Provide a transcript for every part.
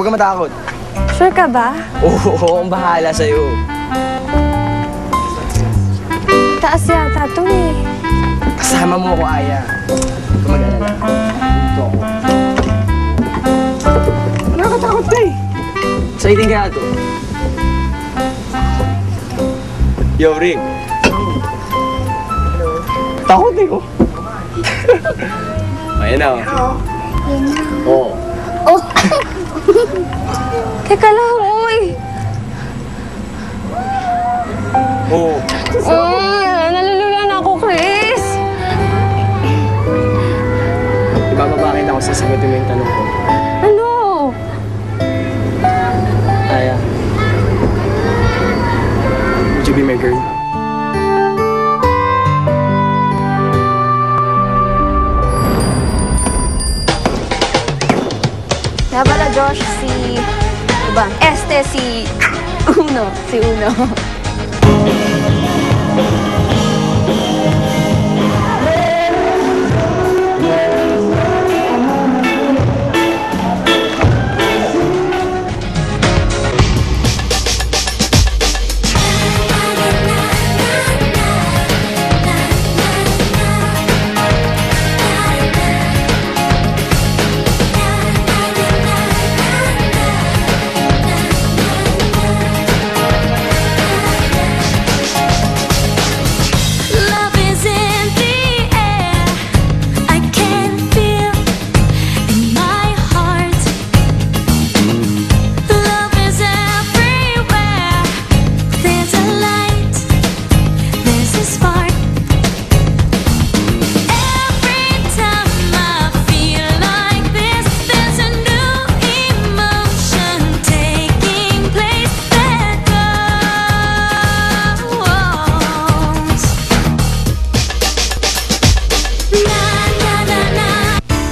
ka matakot. Sure ka ba? Oo, ang bahala sa'yo. Taas yata to eh. Kasama mo ako, Aya. Huwag ka mag-alala. Dito ako. Nakakatakot ka eh. Exciting kaya to. Yo, Rick. Takot eh ko. Ayan na. Oo. Oh! Teka lang, uy! Oo. Nalulula na ako, Chris! Ibababa kita ako sasagutin mo yung tanong ko. Ano? Aya. Would you be my girl? Nga pala, Josh, diba? Si Uno.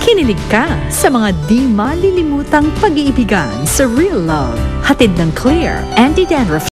Kinilig ka sa mga di malilimutang pag-iibigan sa Real Love. Hatid ng Clear Anti-Dandruff